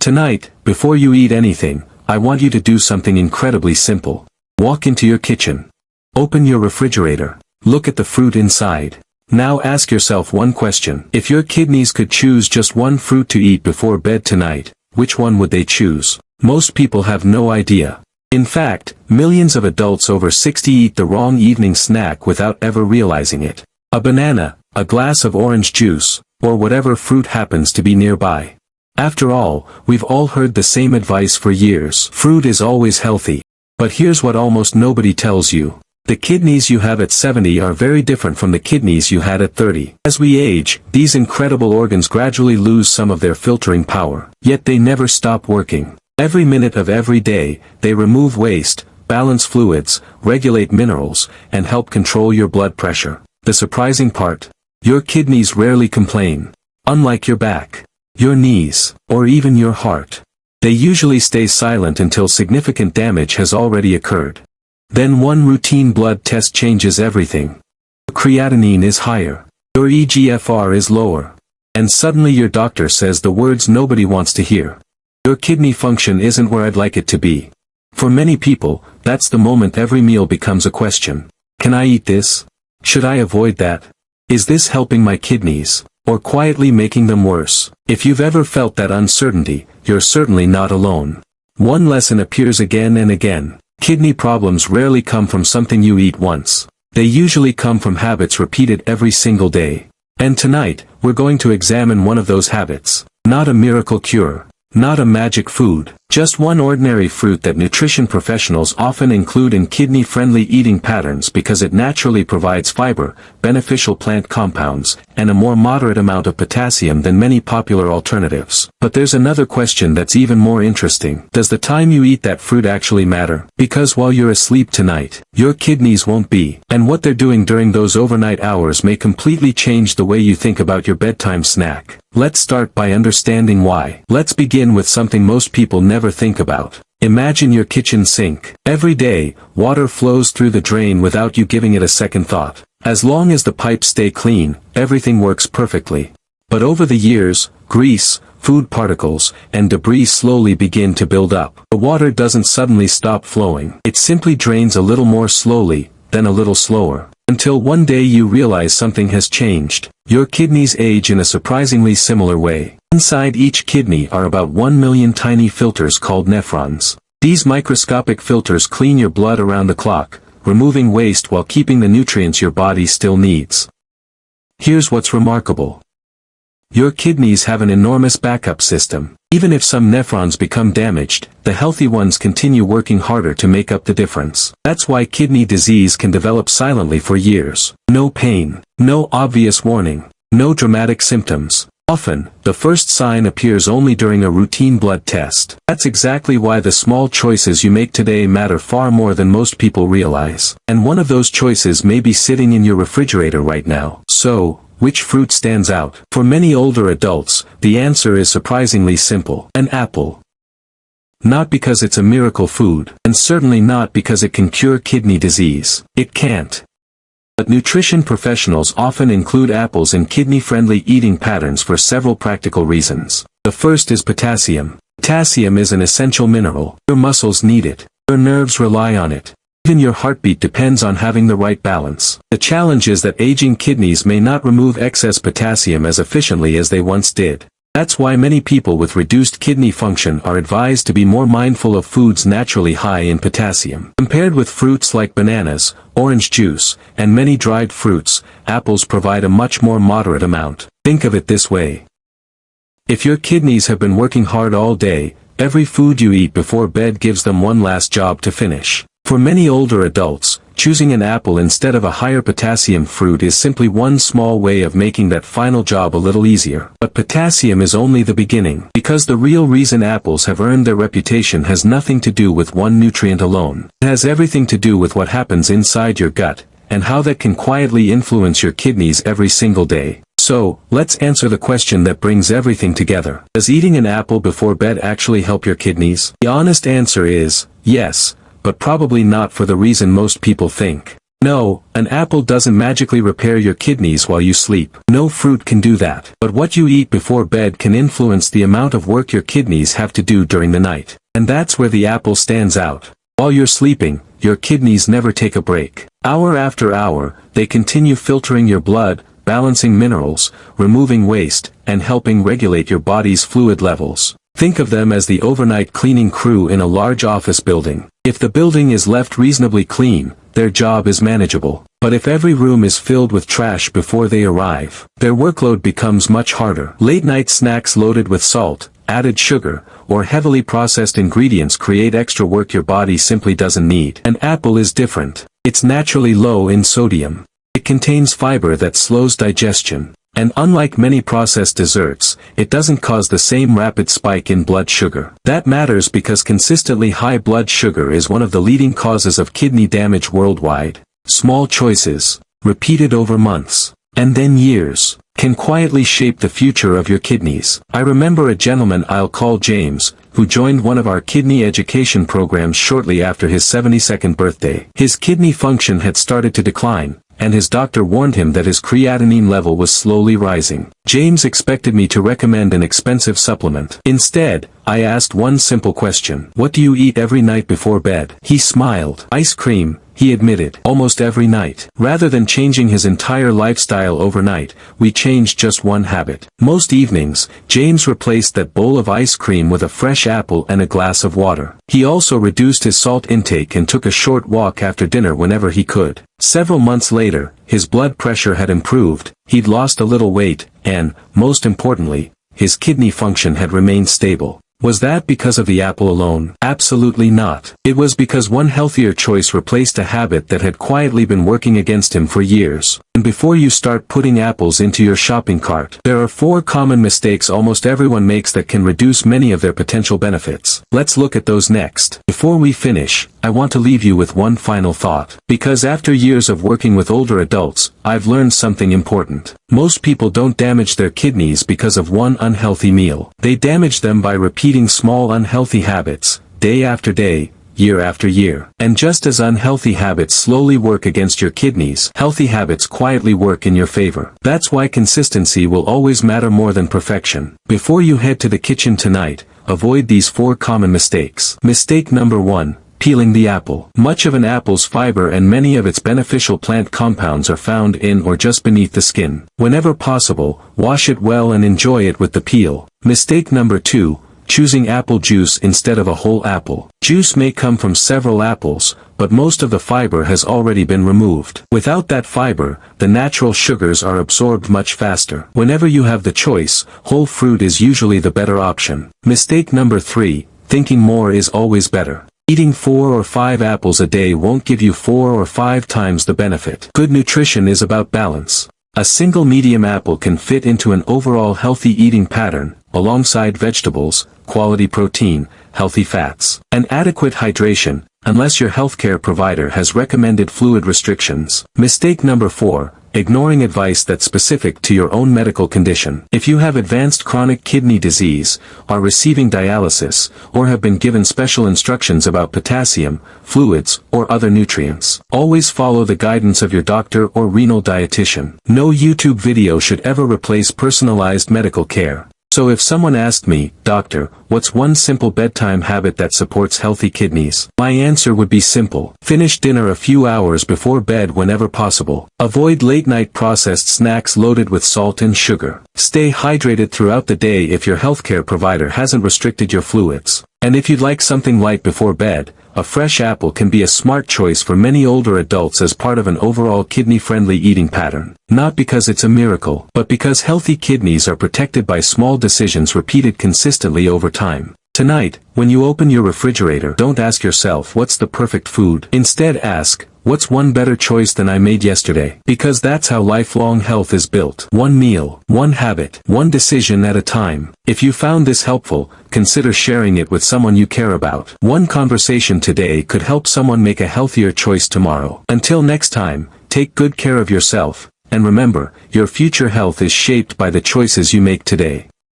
Tonight, before you eat anything, I want you to do something incredibly simple. Walk into your kitchen. Open your refrigerator. Look at the fruit inside. Now ask yourself one question. If your kidneys could choose just one fruit to eat before bed tonight, which one would they choose? Most people have no idea. In fact, millions of adults over 60 eat the wrong evening snack without ever realizing it. A banana, a glass of orange juice, or whatever fruit happens to be nearby. After all, we've all heard the same advice for years. Fruit is always healthy. But here's what almost nobody tells you. The kidneys you have at 70 are very different from the kidneys you had at 30. As we age, these incredible organs gradually lose some of their filtering power. Yet they never stop working. Every minute of every day, they remove waste, balance fluids, regulate minerals, and help control your blood pressure. The surprising part? Your kidneys rarely complain. Unlike your back, your knees, or even your heart. They usually stay silent until significant damage has already occurred. Then one routine blood test changes everything. Your creatinine is higher. Your eGFR is lower. And suddenly your doctor says the words nobody wants to hear. Your kidney function isn't where I'd like it to be. For many people, that's the moment every meal becomes a question. Can I eat this? Should I avoid that? Is this helping my kidneys? Or quietly making them worse? If you've ever felt that uncertainty, you're certainly not alone. One lesson appears again and again. Kidney problems rarely come from something you eat once. They usually come from habits repeated every single day. And tonight, we're going to examine one of those habits. Not a miracle cure. Not a magic food. Just one ordinary fruit that nutrition professionals often include in kidney-friendly eating patterns because it naturally provides fiber, beneficial plant compounds, and a more moderate amount of potassium than many popular alternatives. But there's another question that's even more interesting. Does the time you eat that fruit actually matter? Because while you're asleep tonight, your kidneys won't be. And what they're doing during those overnight hours may completely change the way you think about your bedtime snack. Let's start by understanding why. Let's begin with something most people never think about. Imagine your kitchen sink. Every day, water flows through the drain without you giving it a second thought. As long as the pipes stay clean, everything works perfectly. But over the years, grease, food particles, and debris slowly begin to build up. The water doesn't suddenly stop flowing. It simply drains a little more slowly, then a little slower. Until one day you realize something has changed. Your kidneys age in a surprisingly similar way. Inside each kidney are about 1 million tiny filters called nephrons. These microscopic filters clean your blood around the clock, removing waste while keeping the nutrients your body still needs. Here's what's remarkable. Your kidneys have an enormous backup system. Even if some nephrons become damaged, the healthy ones continue working harder to make up the difference. That's why kidney disease can develop silently for years. No pain, no obvious warning, no dramatic symptoms. Often, the first sign appears only during a routine blood test. That's exactly why the small choices you make today matter far more than most people realize. And one of those choices may be sitting in your refrigerator right now. So, which fruit stands out? For many older adults, the answer is surprisingly simple. An apple. Not because it's a miracle food, and certainly not because it can cure kidney disease. It can't. But nutrition professionals often include apples in kidney-friendly eating patterns for several practical reasons. The first is potassium. Potassium is an essential mineral. Your muscles need it. Your nerves rely on it. Even your heartbeat depends on having the right balance. The challenge is that aging kidneys may not remove excess potassium as efficiently as they once did. That's why many people with reduced kidney function are advised to be more mindful of foods naturally high in potassium. Compared with fruits like bananas, orange juice, and many dried fruits, apples provide a much more moderate amount. Think of it this way. If your kidneys have been working hard all day, every food you eat before bed gives them one last job to finish. For many older adults, choosing an apple instead of a higher potassium fruit is simply one small way of making that final job a little easier. But potassium is only the beginning, because the real reason apples have earned their reputation has nothing to do with one nutrient alone. It has everything to do with what happens inside your gut, and how that can quietly influence your kidneys every single day. So, let's answer the question that brings everything together. Does eating an apple before bed actually help your kidneys? The honest answer is, yes. But probably not for the reason most people think. No, an apple doesn't magically repair your kidneys while you sleep. No fruit can do that. But what you eat before bed can influence the amount of work your kidneys have to do during the night. And that's where the apple stands out. While you're sleeping, your kidneys never take a break. Hour after hour, they continue filtering your blood, balancing minerals, removing waste, and helping regulate your body's fluid levels. Think of them as the overnight cleaning crew in a large office building. If the building is left reasonably clean, their job is manageable. But if every room is filled with trash before they arrive, their workload becomes much harder. Late-night snacks loaded with salt, added sugar, or heavily processed ingredients create extra work your body simply doesn't need. An apple is different. It's naturally low in sodium. It contains fiber that slows digestion. And unlike many processed desserts, it doesn't cause the same rapid spike in blood sugar. That matters because consistently high blood sugar is one of the leading causes of kidney damage worldwide. Small choices, repeated over months, and then years, can quietly shape the future of your kidneys. I remember a gentleman I'll call James, who joined one of our kidney education programs shortly after his 72nd birthday. His kidney function had started to decline, and his doctor warned him that his creatinine level was slowly rising. James expected me to recommend an expensive supplement. Instead, I asked one simple question. What do you eat every night before bed? He smiled. Ice cream, he admitted, almost every night. Rather than changing his entire lifestyle overnight, we changed just one habit. Most evenings, James replaced that bowl of ice cream with a fresh apple and a glass of water. He also reduced his salt intake and took a short walk after dinner whenever he could. Several months later, his blood pressure had improved, he'd lost a little weight, and, most importantly, his kidney function had remained stable. Was that because of the apple alone? Absolutely not. It was because one healthier choice replaced a habit that had quietly been working against him for years. And before you start putting apples into your shopping cart, there are 4 common mistakes almost everyone makes that can reduce many of their potential benefits. Let's look at those next. Before we finish, I want to leave you with one final thought. Because after years of working with older adults, I've learned something important. Most people don't damage their kidneys because of one unhealthy meal. They damage them by repeating small unhealthy habits, day after day, year after year. And just as unhealthy habits slowly work against your kidneys, healthy habits quietly work in your favor. That's why consistency will always matter more than perfection. Before you head to the kitchen tonight, avoid these 4 common mistakes. Mistake number 1. Peeling the apple. Much of an apple's fiber and many of its beneficial plant compounds are found in or just beneath the skin. Whenever possible, wash it well and enjoy it with the peel. Mistake number 2. Choosing apple juice instead of a whole apple. Juice may come from several apples, but most of the fiber has already been removed. Without that fiber, the natural sugars are absorbed much faster. Whenever you have the choice, whole fruit is usually the better option. Mistake number 3. Thinking more is always better. Eating 4 or 5 apples a day won't give you 4 or 5 times the benefit. Good nutrition is about balance. A single medium apple can fit into an overall healthy eating pattern, alongside vegetables, quality protein, healthy fats, and adequate hydration, unless your healthcare provider has recommended fluid restrictions. Mistake number 4. Ignoring advice that's specific to your own medical condition. If you have advanced chronic kidney disease, are receiving dialysis, or have been given special instructions about potassium, fluids, or other nutrients, always follow the guidance of your doctor or renal dietitian. No YouTube video should ever replace personalized medical care. So if someone asked me, Doctor, what's one simple bedtime habit that supports healthy kidneys? My answer would be simple. Finish dinner a few hours before bed whenever possible. Avoid late-night processed snacks loaded with salt and sugar. Stay hydrated throughout the day if your healthcare provider hasn't restricted your fluids. And if you'd like something light before bed, a fresh apple can be a smart choice for many older adults as part of an overall kidney-friendly eating pattern. Not because it's a miracle, but because healthy kidneys are protected by small decisions repeated consistently over time. Tonight, when you open your refrigerator, don't ask yourself what's the perfect food. Instead ask, what's one better choice than I made yesterday? Because that's how lifelong health is built. One meal, one habit, one decision at a time. If you found this helpful, consider sharing it with someone you care about. One conversation today could help someone make a healthier choice tomorrow. Until next time, take good care of yourself, and remember, your future health is shaped by the choices you make today.